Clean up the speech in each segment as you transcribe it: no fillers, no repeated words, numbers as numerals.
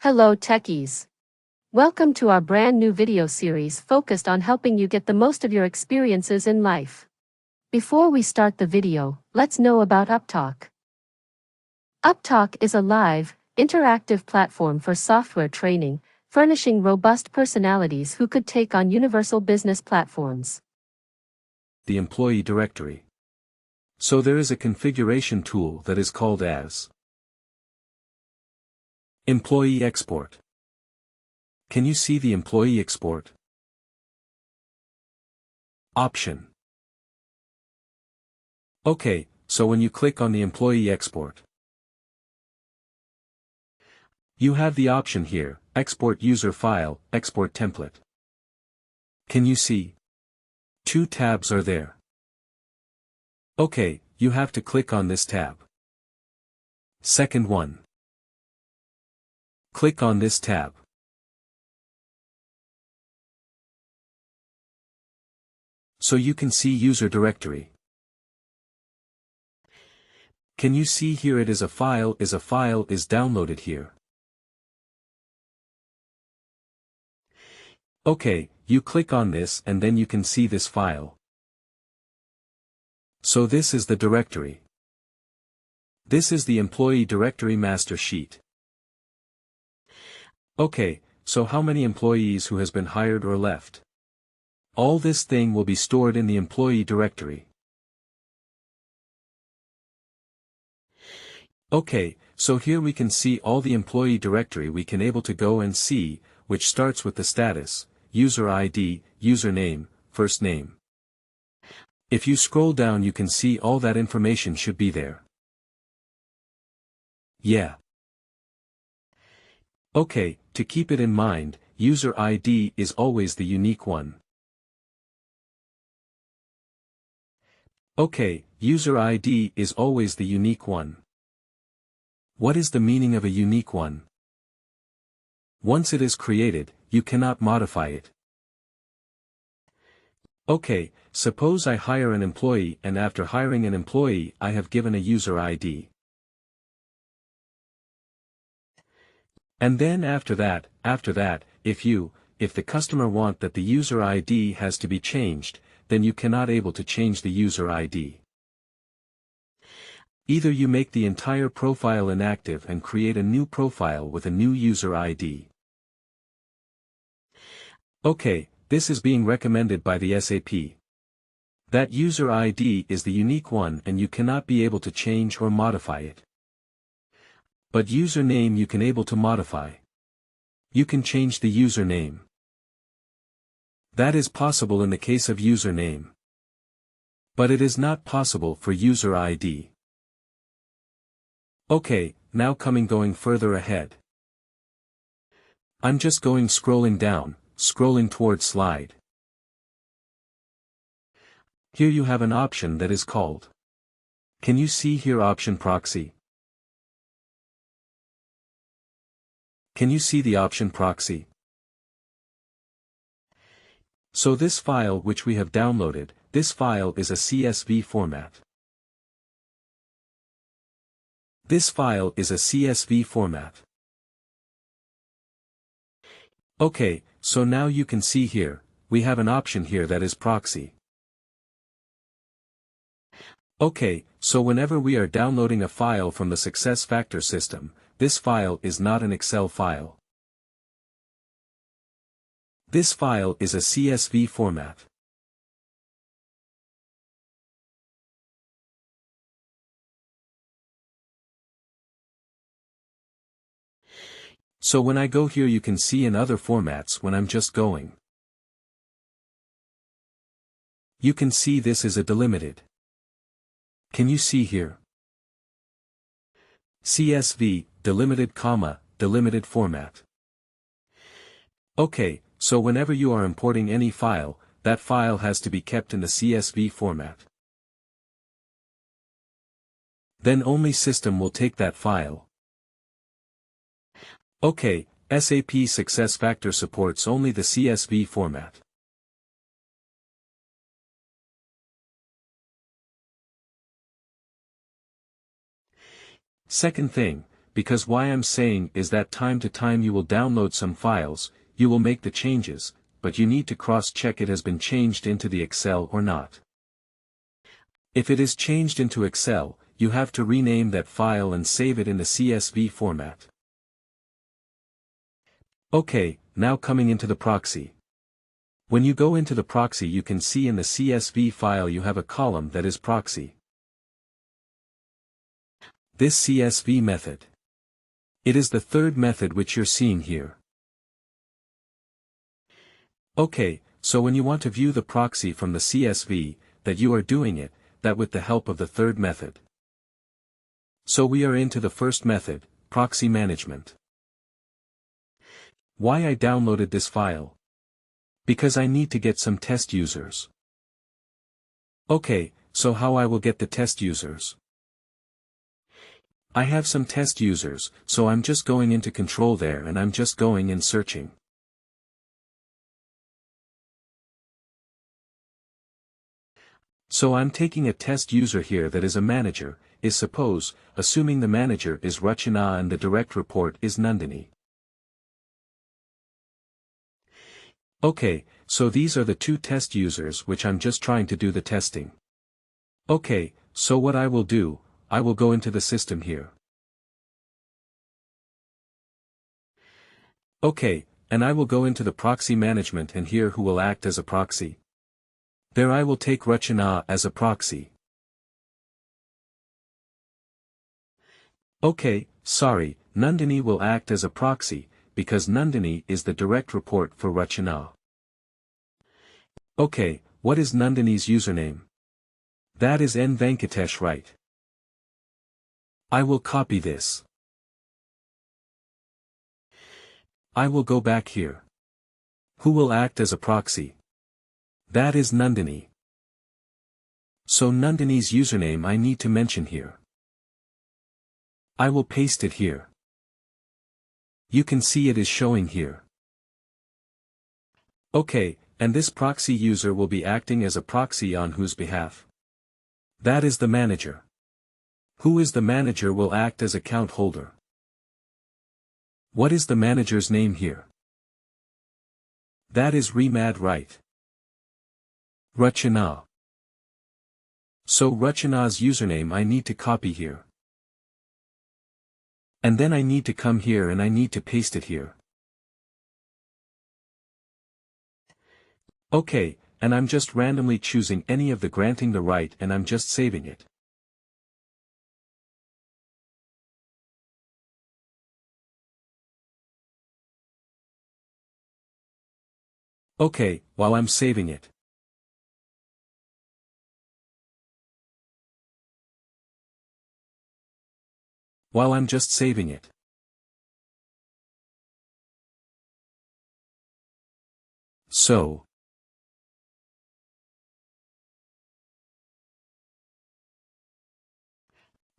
Hello techies. Welcome to our brand new video series focused on helping you get the most of your experiences in life. Before we start the video, let's know about Upptalk. Upptalk is a live, interactive platform for software training, furnishing robust personalities who could take on universal business platforms. The employee directory. So there is a configuration tool that is called as Employee Export. Can you see the employee export option? Okay, so when you click on the employee export, you have the option here, export user file, export template. Can you see? Two tabs are there. Okay, you have to click on this tab. Second one. Click on this tab. So you can see user directory. Can you see here it is a file is downloaded here. Okay, you click on this and then you can see this file. So this is the directory. This is the employee directory master sheet. Okay, so how many employees who has been hired or left? All this thing will be stored in the employee directory. Okay, so here we can see all the employee directory we can able to go and see, which starts with the status, user ID, username, first name. If you scroll down you can see all that information should be there. Yeah. Okay, to keep it in mind, user ID is always the unique one. Okay, user ID is always the unique one. What is the meaning of a unique one? Once it is created, you cannot modify it. Okay, suppose I hire an employee and after hiring an employee I have given a user ID. And then after that, if the customer want that the user ID has to be changed, then you cannot able to change the user ID. Either you make the entire profile inactive and create a new profile with a new user ID. Okay, this is being recommended by the SAP. That user ID is the unique one and you cannot be able to change or modify it. But username you can able to modify. You can change the username. That is possible in the case of username. But it is not possible for user ID. Okay, now going further ahead. I'm just scrolling down, scrolling towards slide. Here you have an option that is called. Can you see here option proxy? Can you see the option proxy? So this file which we have downloaded, this file is a CSV format. This file is a CSV format. Okay, so now you can see here, we have an option here that is proxy. Okay, so whenever we are downloading a file from the SuccessFactors system, this file is not an Excel file. This file is a CSV format. So when I go here you can see in other formats when I'm just going. You can see this is a delimited. Can you see here? CSV, delimited comma, delimited format. Okay, so whenever you are importing any file, that file has to be kept in the CSV format. Then only system will take that file. Okay, SAP SuccessFactors supports only the CSV format. Second thing, because why I'm saying is that time to time you will download some files, you will make the changes, but you need to cross-check it has been changed into the Excel or not. If it is changed into Excel, you have to rename that file and save it in the CSV format. Okay, now coming into the proxy. When you go into the proxy you can see in the CSV file you have a column that is proxy. This CSV method. It is the third method which you're seeing here. Okay, so when you want to view the proxy from the CSV, that you are doing it, that with the help of the third method. So we are into the first method, proxy management. Why I downloaded this file? Because I need to get some test users. Okay, so how I will get the test users? I have some test users, so I'm just going into control there and I'm just going and searching. So I'm taking a test user here that is a manager, is suppose, assuming the manager is Rachana and the direct report is Nandini. Okay, so these are the two test users which I'm just trying to do the testing. Okay, so what I will do, I will go into the system here. Okay, and I will go into the proxy management and here who will act as a proxy. There I will take Rachana as a proxy. Okay, sorry, Nandini will act as a proxy, because Nandini is the direct report for Rachana. Okay, what is Nandini's username? That is N Venkatesh, right? I will copy this. I will go back here. Who will act as a proxy? That is Nandini. So Nandini's username I need to mention here. I will paste it here. You can see it is showing here. Okay, and this proxy user will be acting as a proxy on whose behalf? That is the manager. Who is the manager will act as account holder? What is the manager's name here? That is Remad, right? Rachana. So Rachana's username I need to copy here. And then I need to come here and I need to paste it here. Okay, and I'm just randomly choosing any of the granting the right and I'm just saving it. Okay, while I'm saving it. While I'm just saving it. So.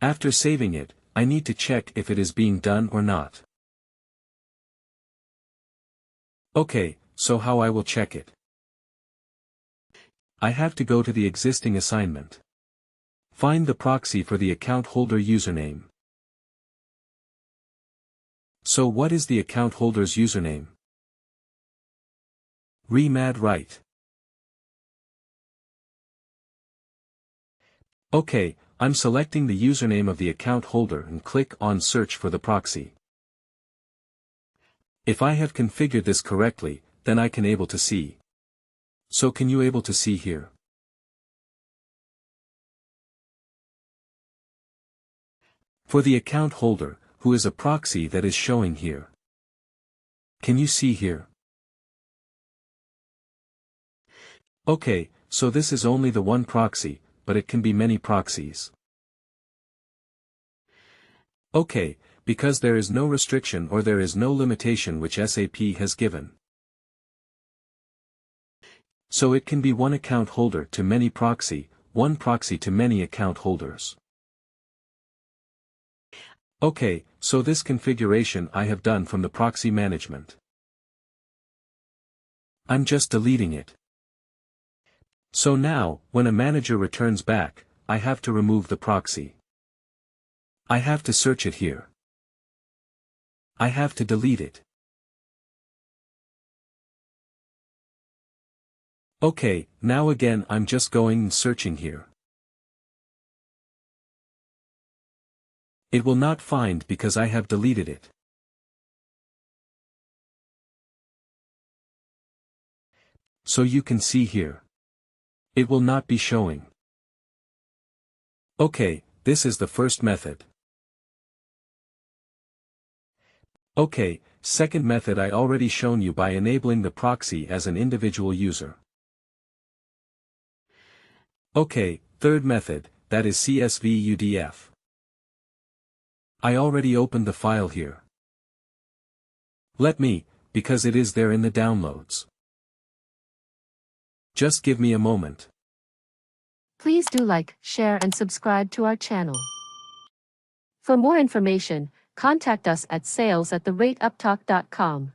After saving it, I need to check if it is being done or not. Okay, so how I will check it? I have to go to the existing assignment. Find the proxy for the account holder username. So what is the account holder's username? Remad, right? Okay, I'm selecting the username of the account holder and click on search for the proxy. If I have configured this correctly, then I can able to see. So can you able to see here? For the account holder, who is a proxy that is showing here. Can you see here? Okay, so this is only the one proxy, but it can be many proxies. Okay, because there is no restriction or there is no limitation which SAP has given. So it can be one account holder to many proxy, one proxy to many account holders. Okay, so this configuration I have done from the proxy management. I'm just deleting it. So now, when a manager returns back, I have to remove the proxy. I have to search it here. I have to delete it. Okay, now again I'm just going and searching here. It will not find because I have deleted it. So you can see here. It will not be showing. Okay, this is the first method. Okay, second method I already shown you by enabling the proxy as an individual user. Okay, third method, that is CSV UDF. I already opened the file here. Let me, because it is there in the downloads. Just give me a moment. Please do like, share and subscribe to our channel. For more information, contact us at sales@upptalk.com.